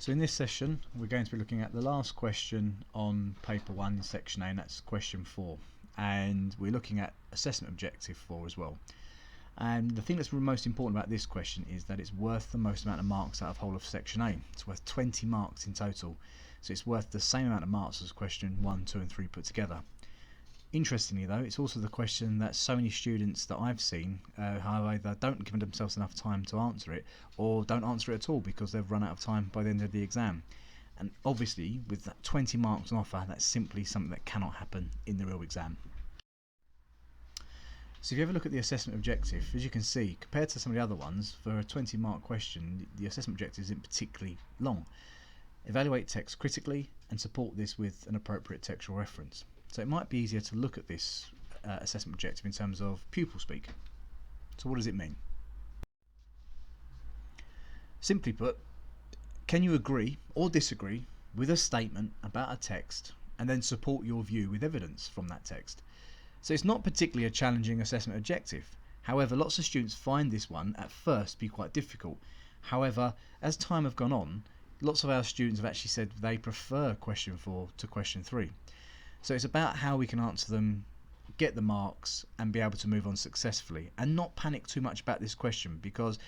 So in this session we're going to be looking at the last question on paper 1 in section A, and that's question 4, and we're looking at assessment objective 4 as well. And the thing that's most important about this question is that it's worth the most amount of marks out of whole of section A. It's worth 20 marks in total, so it's worth the same amount of marks as question 1, 2 and 3 put together. Interestingly though, it's also the question that so many students that I've seen either don't give themselves enough time to answer it, or don't answer it at all because they've run out of time by the end of the exam. And obviously with that 20 marks on offer, that's simply something that cannot happen in the real exam. So if you ever look at the assessment objective, as you can see, compared to some of the other ones, for a 20 mark question, the assessment objective isn't particularly long. Evaluate text critically and support this with an appropriate textual reference. So it might be easier to look at this assessment objective in terms of pupil speak. So what does it mean? Simply put, can you agree or disagree with a statement about a text and then support your view with evidence from that text? So it's not particularly a challenging assessment objective. However, lots of students find this one at first be quite difficult. However, as time have gone on, lots of our students have actually said they prefer question 4 to question 3. So it's about how we can answer them, get the marks and be able to move on successfully, and not panic too much about this question, because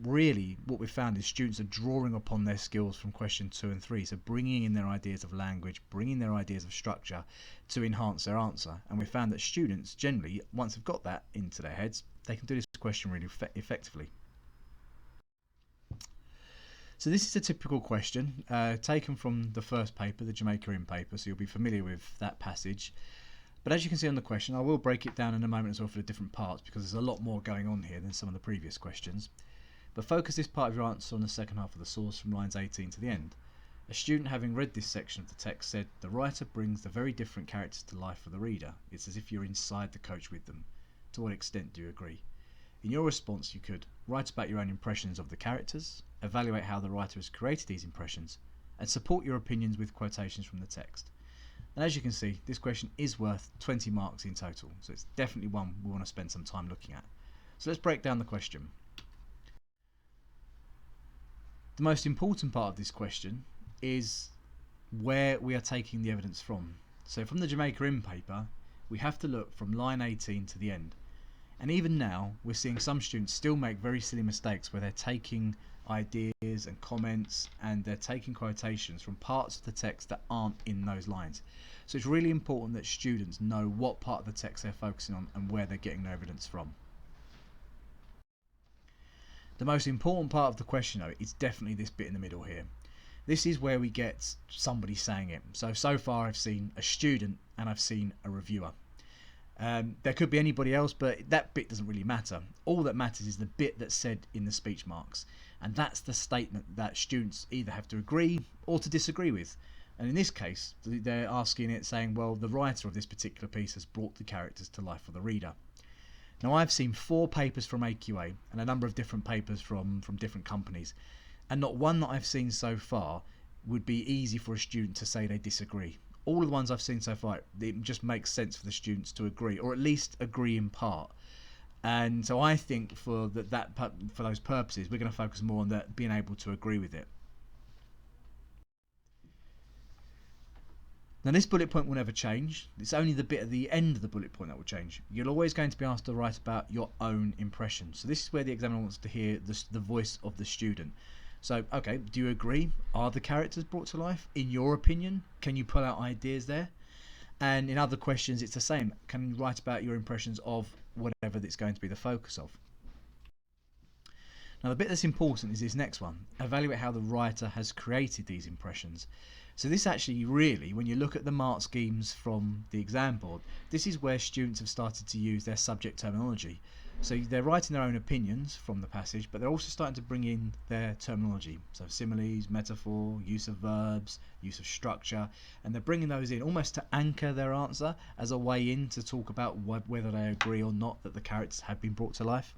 really what we've found is students are drawing upon their skills from question 2 and 3, so bringing in their ideas of language, bringing their ideas of structure to enhance their answer. And we found that students generally, once they've got that into their heads, they can do this question really effectively. So this is a typical question taken from the first paper, the Jamaica Inn paper, so you'll be familiar with that passage. But as you can see on the question, I will break it down in a moment as well for the different parts, because there's a lot more going on here than some of the previous questions. But focus this part of your answer on the second half of the source from lines 18 to the end. A student, having read this section of the text, said, "The writer brings the very different characters to life for the reader. It's as if you're inside the coach with them. To what extent do you agree?" In your response, you could write about your own impressions of the characters, evaluate how the writer has created these impressions, and support your opinions with quotations from the text. And as you can see, this question is worth 20 marks in total, so it's definitely one we want to spend some time looking at. So let's break down the question. The most important part of this question is where we are taking the evidence from. So from the Jamaica Inn paper, we have to look from line 18 to the end. And even now, we're seeing some students still make very silly mistakes where they're taking ideas and comments and they're taking quotations from parts of the text that aren't in those lines. So it's really important that students know what part of the text they're focusing on and where they're getting their evidence from. The most important part of the question though is definitely this bit in the middle here. This is where we get somebody saying it. So far I've seen a student and I've seen a reviewer. There could be anybody else, but that bit doesn't really matter. All that matters is the bit that's said in the speech marks, and that's the statement that students either have to agree or to disagree with. And in this case, they're asking it, saying, well, the writer of this particular piece has brought the characters to life for the reader. Now, I've seen 4 papers from AQA and a number of different papers from different companies, and not one that I've seen so far would be easy for a student to say they disagree. All of the ones I've seen so far, it just makes sense for the students to agree, or at least agree in part. And so I think for those purposes, we're going to focus more on that, being able to agree with it. Now this bullet point will never change. It's only the bit at the end of the bullet point that will change. You're always going to be asked to write about your own impression. So this is where the examiner wants to hear the voice of the student. So, okay, do you agree? Are the characters brought to life? In your opinion, can you pull out ideas there? And in other questions, it's the same. Can you write about your impressions of whatever that's going to be the focus of? Now, the bit that's important is this next one. Evaluate how the writer has created these impressions. So this actually really, when you look at the mark schemes from the exam board, this is where students have started to use their subject terminology. So they're writing their own opinions from the passage, but they're also starting to bring in their terminology. So similes, metaphor, use of verbs, use of structure, and they're bringing those in almost to anchor their answer as a way in to talk about whether they agree or not that the characters have been brought to life.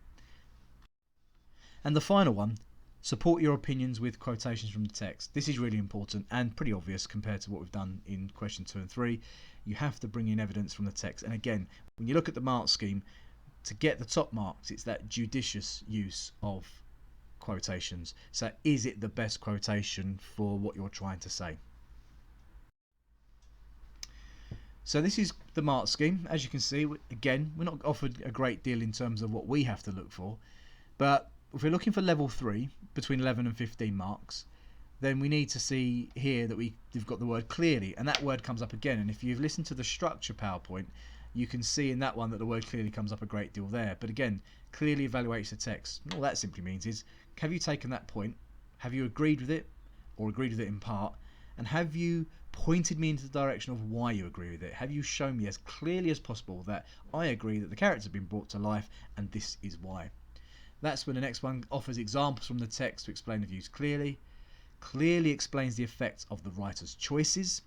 And the final one, support your opinions with quotations from the text. This is really important and pretty obvious compared to what we've done in question 2 and 3. You have to bring in evidence from the text. And again, when you look at the mark scheme, to get the top marks, it's that judicious use of quotations. So is it the best quotation for what you're trying to say? So this is the mark scheme. As you can see, again, we're not offered a great deal in terms of what we have to look for, but if we're looking for level 3 between 11 and 15 marks, then we need to see here that we've got the word clearly, and that word comes up again. And if you've listened to the structure PowerPoint, you can see in that one that the word clearly comes up a great deal there. But again, clearly evaluates the text. And all that simply means is, have you taken that point, have you agreed with it, or agreed with it in part, and have you pointed me into the direction of why you agree with it? Have you shown me as clearly as possible that I agree that the characters have been brought to life and this is why? That's when the next one offers examples from the text to explain the views clearly, clearly explains the effects of the writer's choices,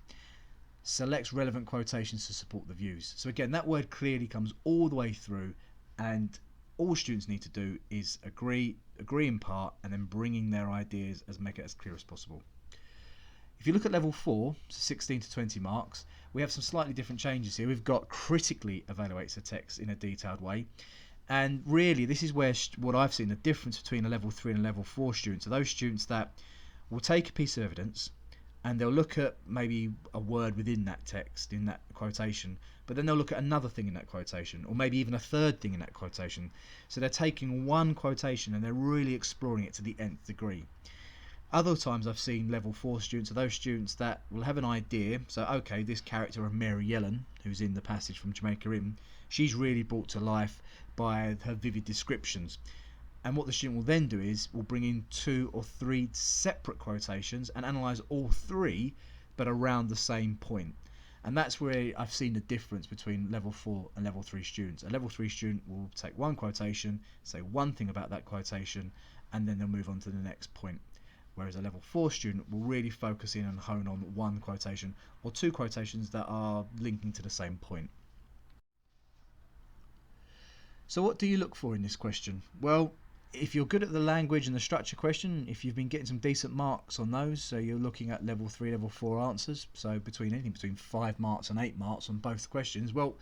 selects relevant quotations to support the views. So again, that word clearly comes all the way through, and all students need to do is agree in part, and then bringing their ideas as make it as clear as possible. If you look at level 4, so 16 to 20 marks, we have some slightly different changes here. We've got critically evaluates the text in a detailed way. And really, this is where what I've seen the difference between a level 3 and a level 4 student. So those students that will take a piece of evidence and they'll look at maybe a word within that text, in that quotation, but then they'll look at another thing in that quotation, or maybe even a third thing in that quotation. So they're taking one quotation and they're really exploring it to the nth degree. Other times I've seen level 4 students are those students that will have an idea. So okay, this character of Mary Yellen, who's in the passage from Jamaica Inn, she's really brought to life by her vivid descriptions. And what the student will then do is will bring in 2 or 3 separate quotations and analyse all 3 but around the same point. And that's where I've seen the difference between level 4 and level 3 students. A level 3 student will take one quotation, say one thing about that quotation, and then they'll move on to the next point. Whereas a level 4 student will really focus in and hone on one quotation or 2 quotations that are linking to the same point. So what do you look for in this question? Well, if you're good at the language and the structure question, if you've been getting some decent marks on those, so you're looking at level 3, level 4 answers, so anything between 5 marks and 8 marks on both questions, well,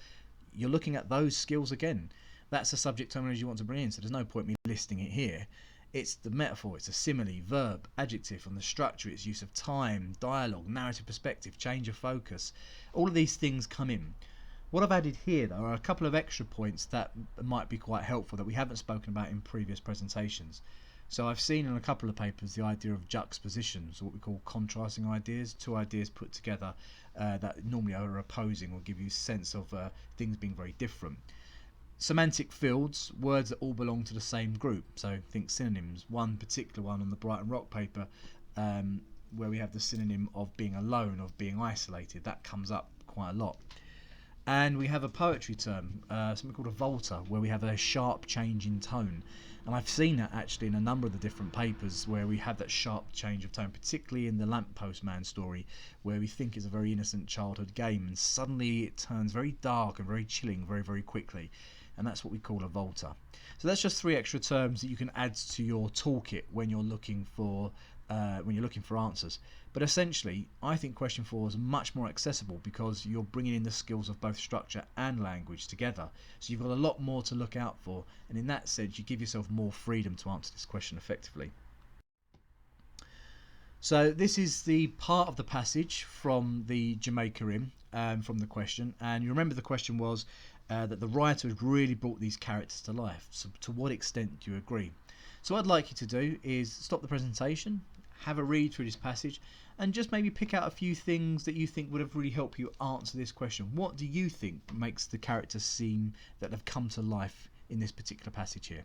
you're looking at those skills again. That's the subject terminology you want to bring in, so there's no point me listing it here. It's the metaphor, it's a simile, verb, adjective, on the structure, its use of time, dialogue, narrative perspective, change of focus. All of these things come in. What I've added here, though, are a couple of extra points that might be quite helpful that we haven't spoken about in previous presentations. So I've seen in a couple of papers the idea of juxtapositions, or what we call contrasting ideas, 2 ideas put together that normally are opposing or give you a sense of things being very different. Semantic fields, words that all belong to the same group, so think synonyms. One particular one on the Brighton Rock paper where we have the synonym of being alone, of being isolated, that comes up quite a lot. And we have a poetry term, something called a volta, where we have a sharp change in tone. And I've seen that actually in a number of the different papers where we have that sharp change of tone, particularly in the Lamppost Man story, where we think it's a very innocent childhood game, and suddenly it turns very dark and very chilling very, very quickly. And that's what we call a volta. So that's just 3 extra terms that you can add to your toolkit when you're looking for answers. But essentially, I think question 4 is much more accessible because you're bringing in the skills of both structure and language together. So you've got a lot more to look out for, and in that sense, you give yourself more freedom to answer this question effectively. So this is the part of the passage from the Jamaica Inn, from the question, and you remember the question was that the writer has really brought these characters to life. So to what extent do you agree? So what I'd like you to do is stop the presentation, have a read through this passage, and just maybe pick out a few things that you think would have really helped you answer this question. What do you think makes the characters seem that have come to life in this particular passage here?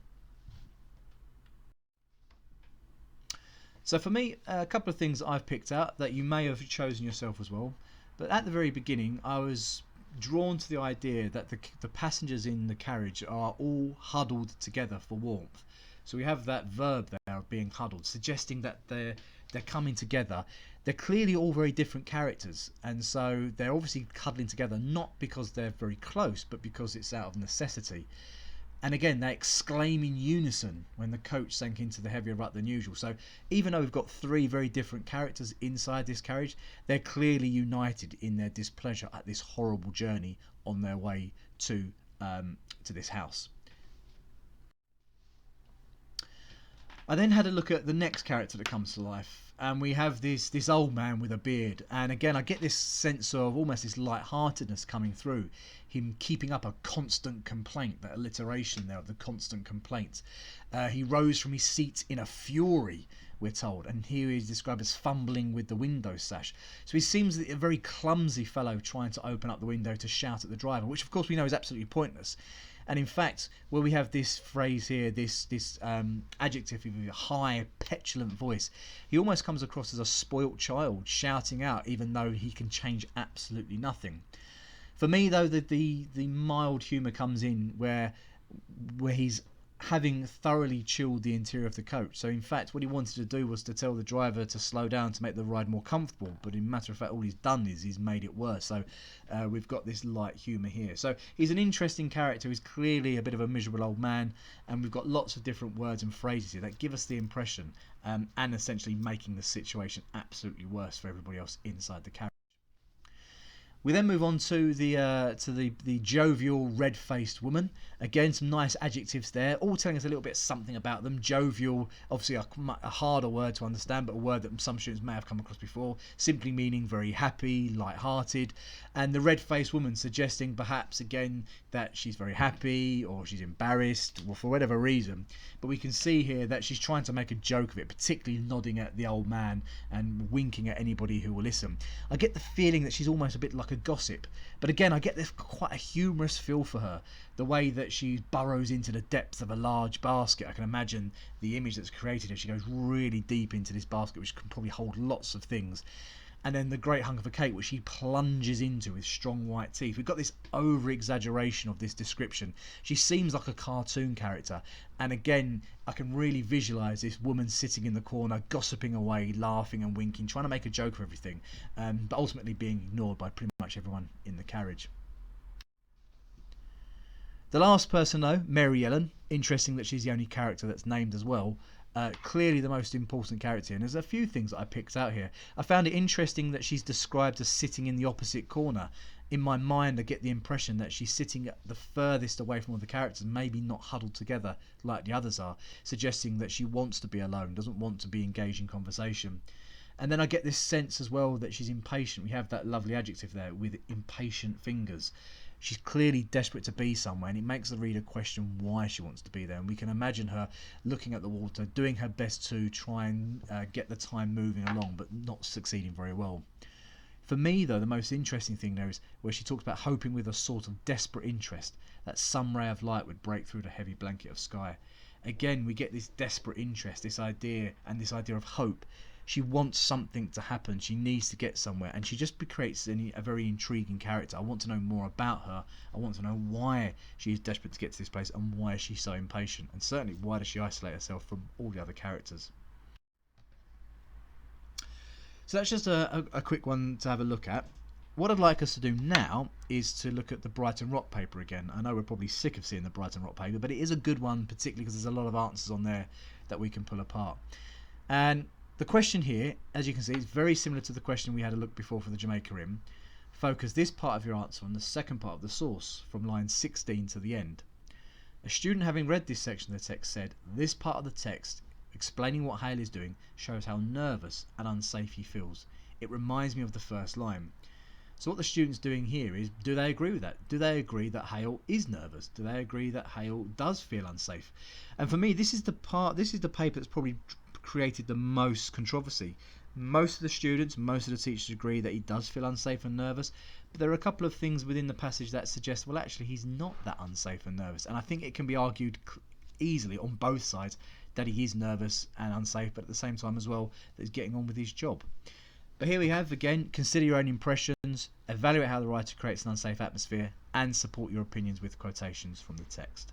So for me, a couple of things that I've picked out that you may have chosen yourself as well. But at the very beginning, I was drawn to the idea that the passengers in the carriage are all huddled together for warmth. So we have that verb there of being huddled, suggesting that they're coming together. They're clearly all very different characters, and so they're obviously cuddling together not because they're very close, but because it's out of necessity. And again, they exclaim in unison when the coach sank into the heavier rut than usual. So even though we've got 3 very different characters inside this carriage, they're clearly united in their displeasure at this horrible journey on their way to this house. I then had a look at the next character that comes to life, and we have this old man with a beard, and again I get this sense of almost this lightheartedness coming through, him keeping up a constant complaint, that alliteration there of the constant complaint. He rose from his seat in a fury, we're told, and here he is described as fumbling with the window sash. So he seems a very clumsy fellow trying to open up the window to shout at the driver, which of course we know is absolutely pointless. And in fact, where we have this phrase here, this adjective with a high, petulant voice, he almost comes across as a spoilt child shouting out, even though he can change absolutely nothing. For me, though, the mild humour comes in where he's having thoroughly chilled the interior of the coach. So in fact, what he wanted to do was to tell the driver to slow down to make the ride more comfortable, but in matter of fact all he's done is he's made it worse. So we've got this light humour here. So he's an interesting character. He's clearly a bit of a miserable old man, and we've got lots of different words and phrases here that give us the impression and essentially making the situation absolutely worse for everybody else inside the carriage. We then move on to the jovial, red-faced woman. Again, some nice adjectives there, all telling us a little bit something about them. Jovial, obviously a harder word to understand, but a word that some students may have come across before, simply meaning very happy, light-hearted. And the red-faced woman suggesting perhaps, again, that she's very happy or she's embarrassed or for whatever reason. But we can see here that she's trying to make a joke of it, particularly nodding at the old man and winking at anybody who will listen. I get the feeling that she's almost a bit like a gossip, but again I get this quite a humorous feel for her, the way that she burrows into the depths of a large basket. I can imagine the image that's created as she goes really deep into this basket, which can probably hold lots of things, and then the great hunk of a cake which she plunges into with strong white teeth. We've got this over exaggeration of this description. She seems like a cartoon character, and again I can really visualise this woman sitting in the corner gossiping away, laughing and winking, trying to make a joke of everything, but ultimately being ignored by pretty much everyone in the carriage. The last person though, Mary Ellen, interesting that she's the only character that's named as well. Clearly the most important character, and there's a few things that I picked out here. I found it interesting that she's described as sitting in the opposite corner. In my mind I get the impression that she's sitting at the furthest away from all the characters, maybe not huddled together like the others are, suggesting that she wants to be alone, doesn't want to be engaged in conversation. And then I get this sense as well that she's impatient. We have that lovely adjective there with impatient fingers. She's clearly desperate to be somewhere, and it makes the reader question why she wants to be there. And we can imagine her looking at the water, doing her best to try and get the time moving along, but not succeeding very well. For me, though, the most interesting thing there is where she talks about hoping with a sort of desperate interest that some ray of light would break through the heavy blanket of sky. Again, we get this desperate interest, this idea of hope. She wants something to happen, she needs to get somewhere, and she just creates a very intriguing character. I want to know more about her. I want to know why she is desperate to get to this place and why is she so impatient, and certainly why does she isolate herself from all the other characters. So that's just a quick one to have a look at. What I'd like us to do now is to look at the Brighton Rock paper again. I know we're probably sick of seeing the Brighton Rock paper, but it is a good one, particularly because there's a lot of answers on there that we can pull apart. And the question here, as you can see, is very similar to the question we had a look before for the Jamaica Rim. Focus this part of your answer on the second part of the source, from line 16 to the end. A student having read this section of the text said, this part of the text, explaining what Hale is doing, shows how nervous and unsafe he feels. It reminds me of the first line. So what the student's doing here is, do they agree with that? Do they agree that Hale is nervous? Do they agree that Hale does feel unsafe? And for me, this is the paper that's probably created the most controversy. Most of the students, most of the teachers agree that he does feel unsafe and nervous, but there are a couple of things within the passage that suggest, well, actually he's not that unsafe and nervous, and I think it can be argued easily on both sides that he is nervous and unsafe, but at the same time as well that he's getting on with his job. But here we have, again, consider your own impressions, evaluate how the writer creates an unsafe atmosphere, and support your opinions with quotations from the text.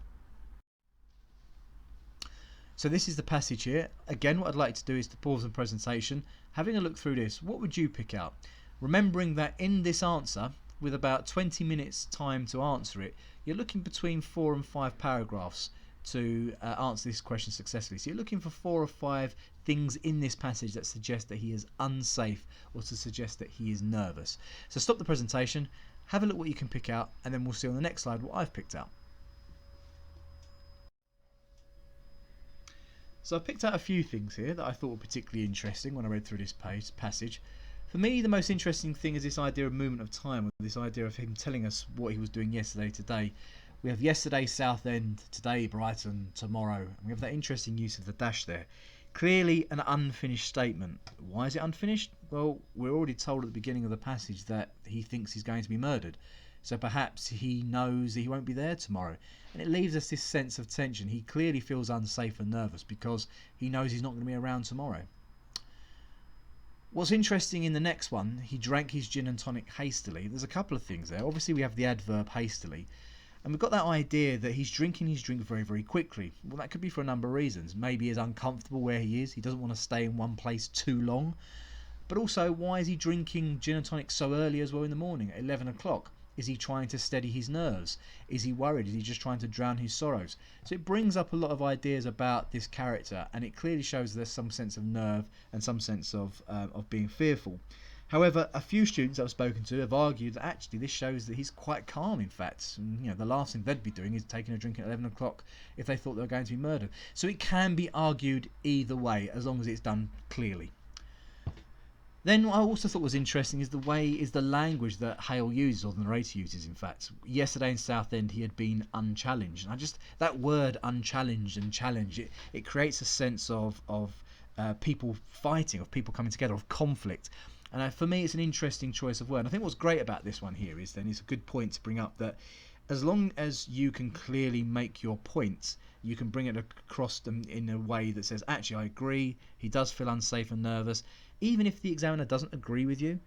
So this is the passage here. Again, what I'd like to do is to pause the presentation, having a look through this. What would you pick out? Remembering that in this answer, with about 20 minutes time to answer it, you're looking between 4 and 5 paragraphs to answer this question successfully. So you're looking for 4 or 5 things in this passage that suggest that he is unsafe or to suggest that he is nervous. So stop the presentation, have a look what you can pick out, and then we'll see on the next slide what I've picked out. So I picked out a few things here that I thought were particularly interesting when I read through this passage. For me, the most interesting thing is this idea of movement of time, this idea of him telling us what he was doing yesterday, today. We have yesterday Southend, today Brighton, tomorrow. And we have that interesting use of the dash there. Clearly an unfinished statement. Why is it unfinished? Well, we're already told at the beginning of the passage that he thinks he's going to be murdered. So perhaps he knows that he won't be there tomorrow. And it leaves us this sense of tension. He clearly feels unsafe and nervous because he knows he's not going to be around tomorrow. What's interesting in the next one, he drank his gin and tonic hastily. There's a couple of things there. Obviously we have the adverb hastily. And we've got that idea that he's drinking his drink very, very quickly. Well, that could be for a number of reasons. Maybe he's uncomfortable where he is. He doesn't want to stay in one place too long. But also, why is he drinking gin and tonic so early as well in the morning at 11 o'clock? Is he trying to steady his nerves? Is he worried? Is he just trying to drown his sorrows? So it brings up a lot of ideas about this character, and it clearly shows there's some sense of nerve and some sense of being fearful. However, a few students I've spoken to have argued that actually this shows that he's quite calm, in fact. And, the last thing they'd be doing is taking a drink at 11 o'clock if they thought they were going to be murdered. So it can be argued either way, as long as it's done clearly. Then what I also thought was interesting is the language that Hale uses, or the narrator uses, in fact. Yesterday in Southend he had been unchallenged. And that word unchallenged and challenge, it creates a sense of people fighting, of people coming together, of conflict. And for me, it's an interesting choice of word. And I think what's great about this one here is it's a good point to bring up that as long as you can clearly make your points, you can bring it across them in a way that says, actually, I agree, he does feel unsafe and nervous. Even if the examiner doesn't agree with you,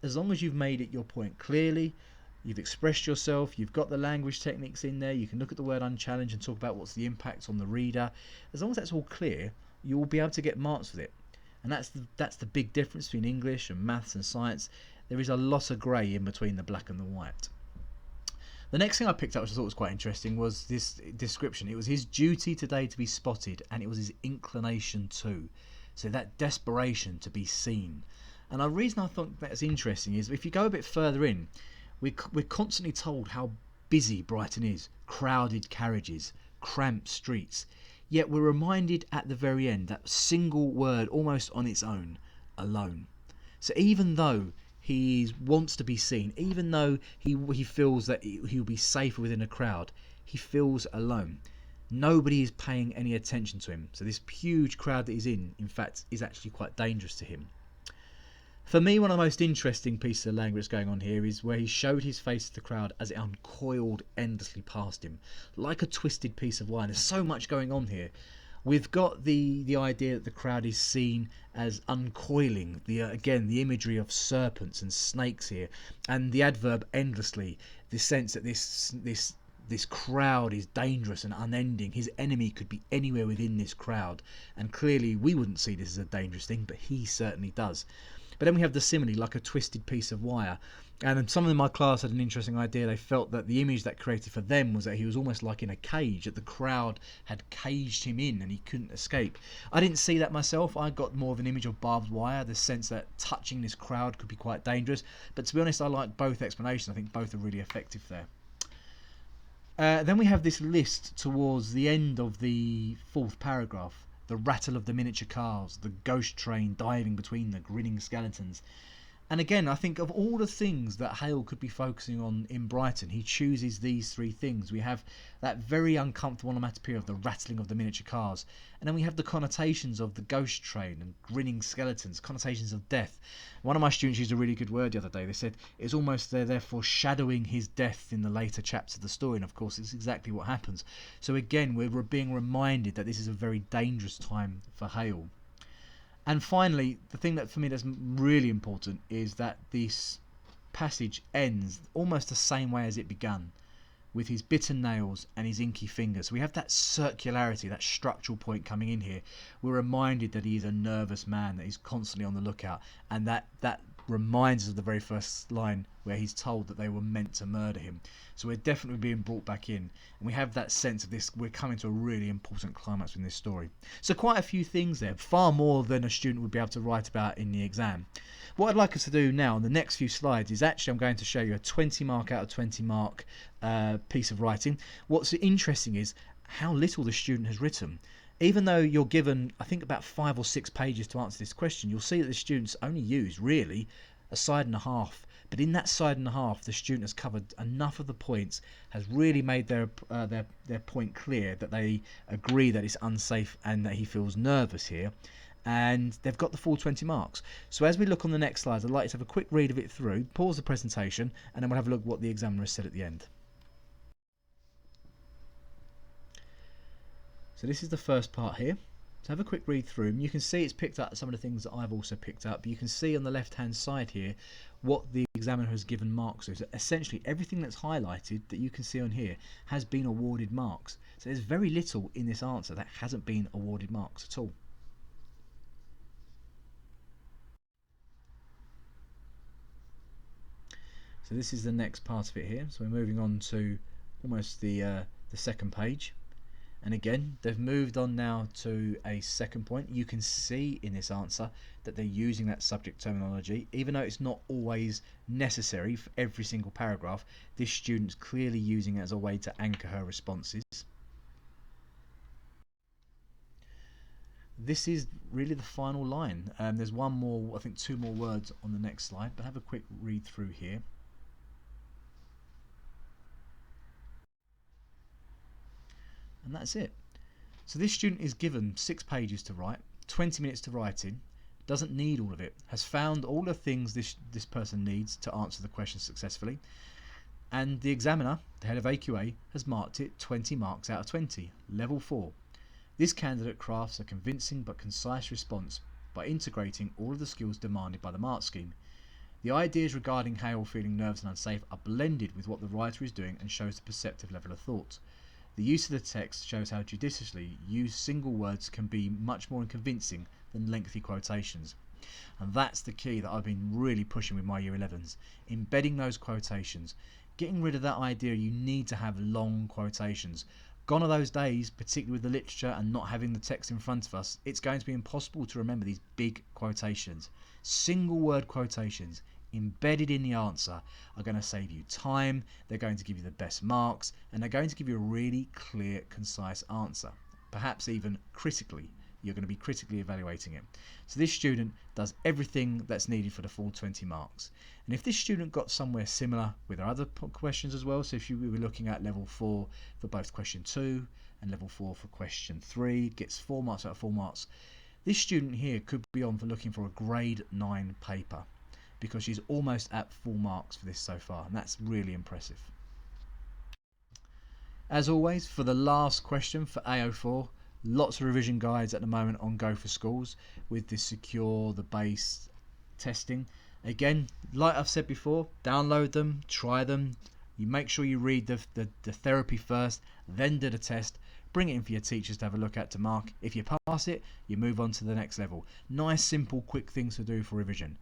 as long as you've made it your point clearly, you've expressed yourself, you've got the language techniques in there, you can look at the word unchallenged and talk about what's the impact on the reader. As long as that's all clear, you will be able to get marks with it. And that's the big difference between English and maths and science. There is a lot of grey in between the black and the white. The next thing I picked up, which I thought was quite interesting, was this description. It was his duty today to be spotted, and it was his inclination to. So that desperation to be seen. And the reason I thought that's interesting is if you go a bit further in, we're constantly told how busy Brighton is. Crowded carriages, cramped streets. Yet we're reminded at the very end, that single word almost on its own, alone. So even though he wants to be seen, even though he feels that he'll be safer within a crowd, he feels alone. Nobody is paying any attention to him. So this huge crowd that he's in fact, is actually quite dangerous to him. For me, one of the most interesting pieces of language going on here is where he showed his face to the crowd as it uncoiled endlessly past him, like a twisted piece of wire. There's so much going on here. We've got the idea that the crowd is seen as uncoiling, the imagery of serpents and snakes here, and the adverb endlessly, the sense that this crowd is dangerous and unending. His enemy could be anywhere within this crowd, and clearly we wouldn't see this as a dangerous thing, but he certainly does. But then we have the simile, like a twisted piece of wire. And some in my class had an interesting idea. They felt that the image that created for them was that he was almost like in a cage, that the crowd had caged him in and he couldn't escape. I didn't see that myself. I got more of an image of barbed wire, the sense that touching this crowd could be quite dangerous. But to be honest, I like both explanations. I think both are really effective there. Then we have this list towards the end of the fourth paragraph. The rattle of the miniature cars, the ghost train diving between the grinning skeletons. And again, I think of all the things that Hale could be focusing on in Brighton, he chooses these three things. We have that very uncomfortable onomatopoeia of the rattling of the miniature cars. And then we have the connotations of the ghost train and grinning skeletons, connotations of death. One of my students used a really good word the other day. They said it's almost they're foreshadowing his death in the later chapters of the story. And of course, it's exactly what happens. So again, we're being reminded that this is a very dangerous time for Hale. And finally, the thing that for me that's really important is that this passage ends almost the same way as it began, with his bitten nails and his inky fingers. So we have that circularity, that structural point coming in here. We're reminded that he's a nervous man, that he's constantly on the lookout, and that reminds us of the very first line where he's told that they were meant to murder him. So we're definitely being brought back in, and we have that sense of this, we're coming to a really important climax in this story. So quite a few things there, far more than a student would be able to write about in the exam. What I'd like us to do now in the next few slides is actually I'm going to show you a 20 mark out of 20 mark piece of writing. What's interesting is how little the student has written. Even though you're given, I think, about 5 or 6 pages to answer this question, you'll see that the students only use really a side and a half. But in that side and a half, the student has covered enough of the points, has really made their point clear that they agree that it's unsafe and that he feels nervous here. And they've got the full 20 marks. So as we look on the next slide, I'd like to have a quick read of it through, pause the presentation, and then we'll have a look at what the examiner has said at the end. So this is the first part here. So have a quick read through, and you can see it's picked up some of the things that I've also picked up. But you can see on the left hand side here what the examiner has given marks to. So essentially everything that's highlighted that you can see on here has been awarded marks. So there's very little in this answer that hasn't been awarded marks at all. So this is the next part of it here. So we're moving on to almost the second page. And again, they've moved on now to a second point. You can see in this answer that they're using that subject terminology. Even though it's not always necessary for every single paragraph, this student's clearly using it as a way to anchor her responses. This is really the final line. There's one more, I think 2 more words on the next slide, but have a quick read through here. And that's it. So this student is given 6 pages to write, 20 minutes to write in, doesn't need all of it, has found all the things this person needs to answer the question successfully, and the examiner, the head of AQA, has marked it 20 marks out of 20, level 4. This candidate crafts a convincing but concise response by integrating all of the skills demanded by the mark scheme. The ideas regarding how you're feeling nervous and unsafe are blended with what the writer is doing and shows the perceptive level of thought. The use of the text shows how judiciously used single words can be much more convincing than lengthy quotations. And that's the key that I've been really pushing with my Year 11s. Embedding those quotations. Getting rid of that idea you need to have long quotations. Gone are those days, particularly with the literature and not having the text in front of us. It's going to be impossible to remember these big quotations. Single word quotations embedded in the answer are going to save you time, they're going to give you the best marks, and they're going to give you a really clear, concise answer. Perhaps even critically, you're going to be critically evaluating it. So this student does everything that's needed for the full 20 marks. And if this student got somewhere similar with our other questions as well, so if you were looking at level 4 for both question 2 and level 4 for question 3, gets 4 marks out of 4 marks, this student here could be on for looking for a grade 9 paper, because she's almost at full marks for this so far, and that's really impressive. As always, for the last question for AO4, lots of revision guides at the moment on Go for Schools with the secure, the base testing. Again, like I've said before, download them, try them. You make sure you read the therapy first, then do the test. Bring it in for your teachers to have a look at to mark. If you pass it, you move on to the next level. Nice, simple, quick things to do for revision.